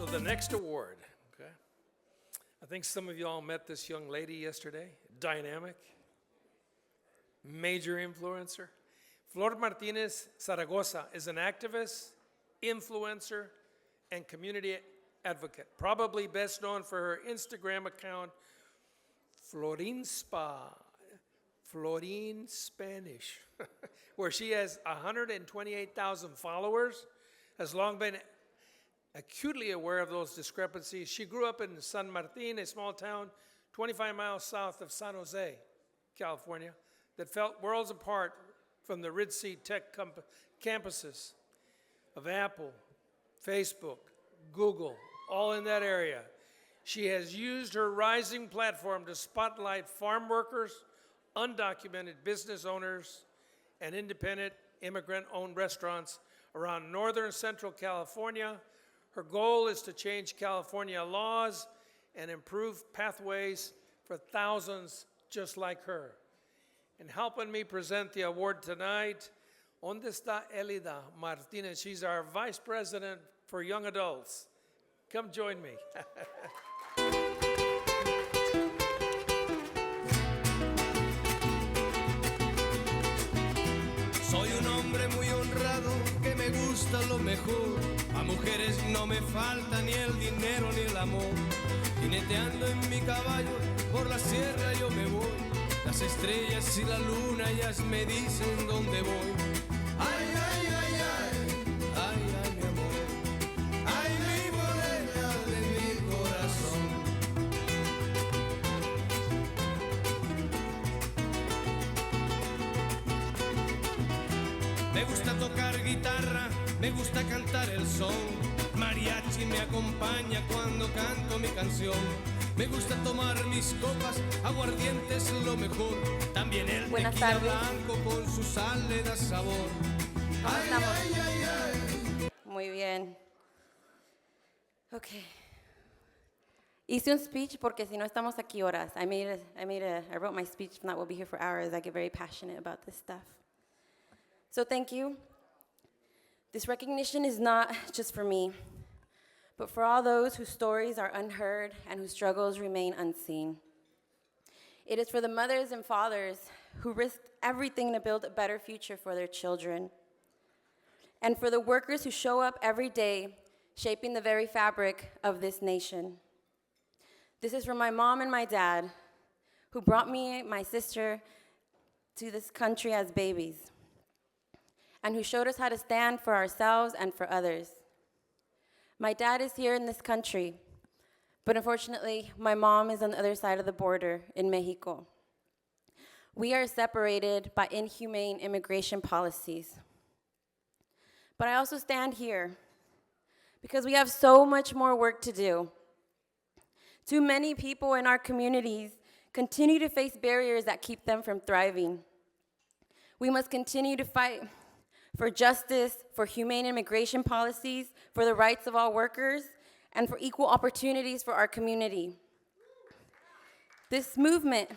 So the next award, okay? I think some of you all met this young lady yesterday, dynamic, major influencer. Flor Martinez Zaragoza is an activist, influencer, and community advocate, probably best known for her Instagram account, Florin Spanish, where she has 128,000 followers, has long been acutely aware of those discrepancies. She grew up in San Martin, a small town 25 miles south of San Jose, California, that felt worlds apart from the ritzy tech campuses of Apple, Facebook, Google, all in that area. She has used her rising platform to spotlight farm workers, undocumented business owners, and independent immigrant-owned restaurants around northern central California. Her goal is to change California laws and improve pathways for thousands just like her. And helping me present the award tonight, ¿Dónde está Elida Martinez? She's our Vice President for Young Adults. Come join me. Soy un hombre muy honrado que me gusta lo mejor. A mujeres no me falta ni el dinero ni el amor. Jineteando en mi caballo por la sierra yo me voy. Las estrellas y la luna ellas me dicen dónde voy. Ay, ay, ay, ay, ay, ay, mi amor. Ay, mi morena de mi corazón. Me gusta tocar guitarra, me gusta cantar el son. Mariachi me acompaña cuando canto mi canción. Me gusta tomar mis copas, aguardiente es lo mejor. También el tequila blanco con su sal le da sabor. Ay, ay, ay, ay. Muy bien. Okay. Hice un speech porque si no estamos aquí horas. I wrote my speech, if not we'll be here for hours. I get very passionate about this stuff. So thank you. This recognition is not just for me, but for all those whose stories are unheard and whose struggles remain unseen. It is for the mothers and fathers who risked everything to build a better future for their children, and for the workers who show up every day shaping the very fabric of this nation. This is for my mom and my dad, who brought me, my sister, to this country as babies, and who showed us how to stand for ourselves and for others. My dad is here in this country, but unfortunately, my mom is on the other side of the border in Mexico. We are separated by inhumane immigration policies. But I also stand here because we have so much more work to do. Too many people in our communities continue to face barriers that keep them from thriving. We must continue to fight for justice, for humane immigration policies, for the rights of all workers, and for equal opportunities for our community. This movement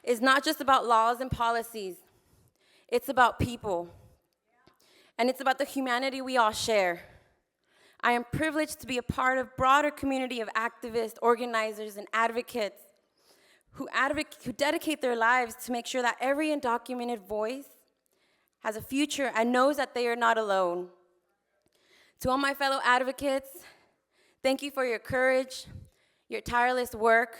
is not just about laws and policies, it's about people. And it's about the humanity we all share. I am privileged to be a part of a broader community of activists, organizers, and advocates who dedicate their lives to make sure that every undocumented voice has a future and knows that they are not alone. To all my fellow advocates, thank you for your courage, your tireless work,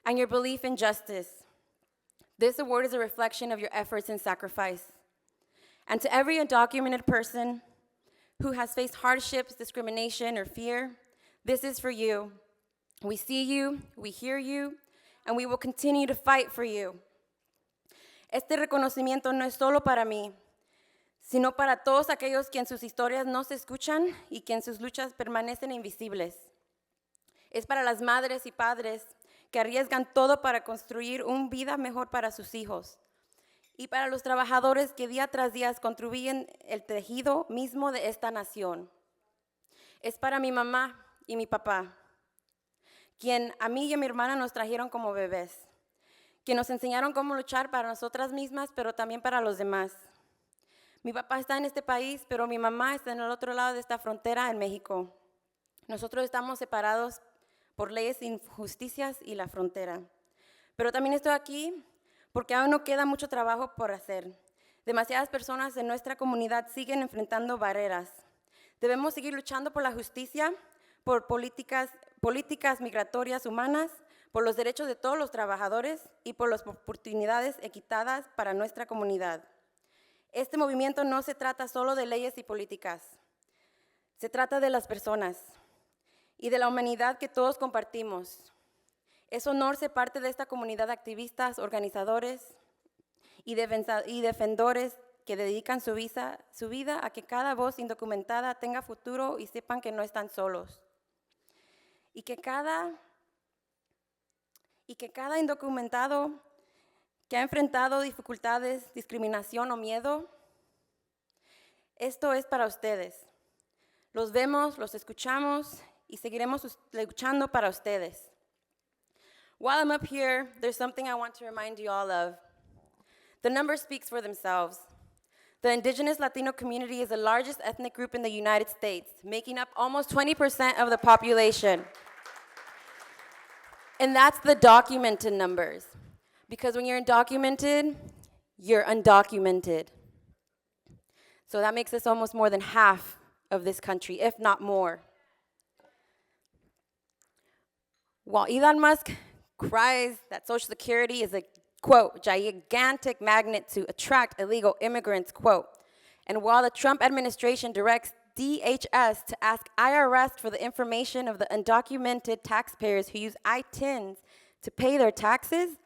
and your belief in justice. This award is a reflection of your efforts and sacrifice. And to every undocumented person who has faced hardships, discrimination, or fear, this is for you. We see you, we hear you, and we will continue to fight for you. Este reconocimiento no es solo para mí, sino para todos aquellos quien sus historias no se escuchan y quien sus luchas permanecen invisibles. Es para las madres y padres que arriesgan todo para construir una vida mejor para sus hijos. Y para los trabajadores que día tras día contribuyen el tejido mismo de esta nación. Es para mi mamá y mi papá, quien a mí y a mi hermana nos trajeron como bebés, que nos enseñaron cómo luchar para nosotras mismas, pero también para los demás. Mi papá está en este país, pero mi mamá está en el otro lado de esta frontera en México. Nosotros estamos separados por leyes, injusticias y la frontera. Pero también estoy aquí porque aún no queda mucho trabajo por hacer. Demasiadas personas en nuestra comunidad siguen enfrentando barreras. Debemos seguir luchando por la justicia, por políticas migratorias humanas, por los derechos de todos los trabajadores y por las oportunidades equitadas para nuestra comunidad. Este movimiento no se trata solo de leyes y políticas. Se trata de las personas y de la humanidad que todos compartimos. Es honor ser parte de esta comunidad de activistas, organizadores y defensores que dedican su vida a que cada voz indocumentada tenga futuro y sepan que no están solos. Y que cada indocumentado que ha enfrentado dificultades, discriminación o miedo, esto es para ustedes. Los vemos, los escuchamos y seguiremos luchando para ustedes. While I'm up here, there's something I want to remind you all of. The numbers speak for themselves. The indigenous Latino community is the largest ethnic group in the United States, making up almost 20% of the population. And that's the documented numbers. Because when you're undocumented, you're undocumented. So that makes us almost more than half of this country, if not more. While Elon Musk cries that Social Security is a, quote, gigantic magnet to attract illegal immigrants, quote, and while the Trump administration directs DHS to ask IRS for the information of the undocumented taxpayers who use I-10s to pay their taxes,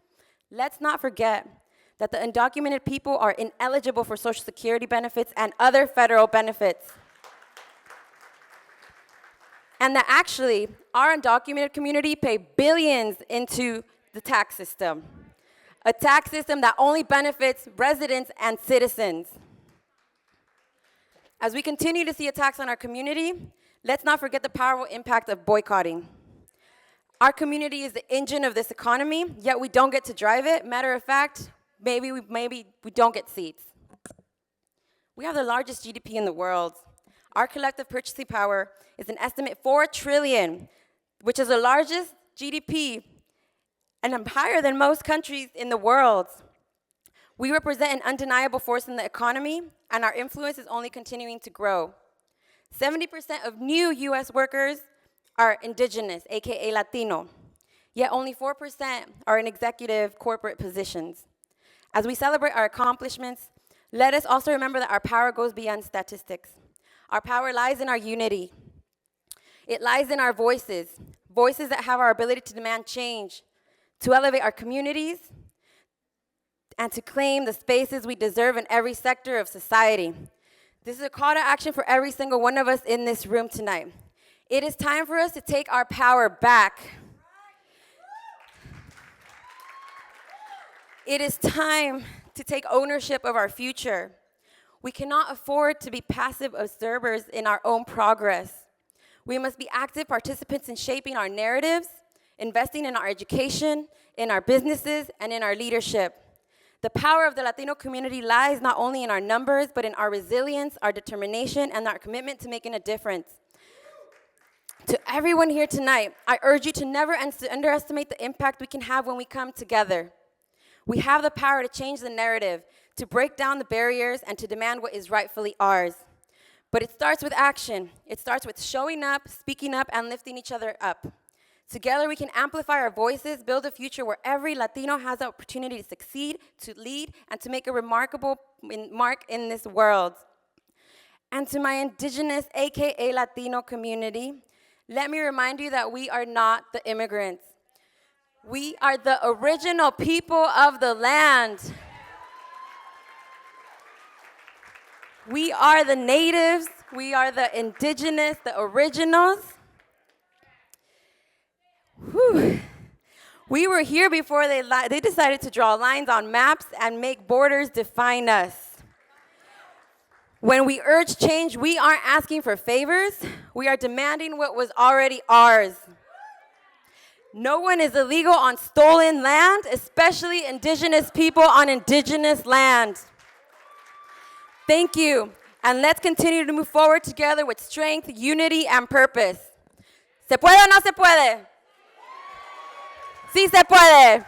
let's not forget that the undocumented people are ineligible for Social Security benefits and other federal benefits. And that actually, our undocumented community pay billions into the tax system, a tax system that only benefits residents and citizens. As we continue to see attacks on our community, let's not forget the powerful impact of boycotting. Our community is the engine of this economy, yet we don't get to drive it. Matter of fact, maybe we don't get seats. We have the largest GDP in the world. Our collective purchasing power is an estimate 4 trillion, which is the largest GDP and higher than most countries in the world. We represent an undeniable force in the economy, and our influence is only continuing to grow. 70% of new US workers are indigenous, AKA Latino, yet only 4% are in executive corporate positions. As we celebrate our accomplishments, let us also remember that our power goes beyond statistics. Our power lies in our unity. It lies in our voices, voices that have our ability to demand change, to elevate our communities, and to claim the spaces we deserve in every sector of society. This is a call to action for every single one of us in this room tonight. It is time for us to take our power back. It is time to take ownership of our future. We cannot afford to be passive observers in our own progress. We must be active participants in shaping our narratives, investing in our education, in our businesses, and in our leadership. The power of the Latino community lies not only in our numbers, but in our resilience, our determination, and our commitment to making a difference. To everyone here tonight, I urge you to never underestimate the impact we can have when we come together. We have the power to change the narrative, to break down the barriers, and to demand what is rightfully ours. But it starts with action. It starts with showing up, speaking up, and lifting each other up. Together, we can amplify our voices, build a future where every Latino has the opportunity to succeed, to lead, and to make a remarkable mark in this world. And to my indigenous, AKA Latino community, let me remind you that we are not the immigrants. We are the original people of the land. We are the natives. We are the indigenous, the originals. Whew. We were here before they decided to draw lines on maps and make borders define us. When we urge change, we aren't asking for favors. We are demanding what was already ours. No one is illegal on stolen land, especially indigenous people on indigenous land. Thank you, and let's continue to move forward together with strength, unity, and purpose. ¿Se puede o no se puede? Sí se puede.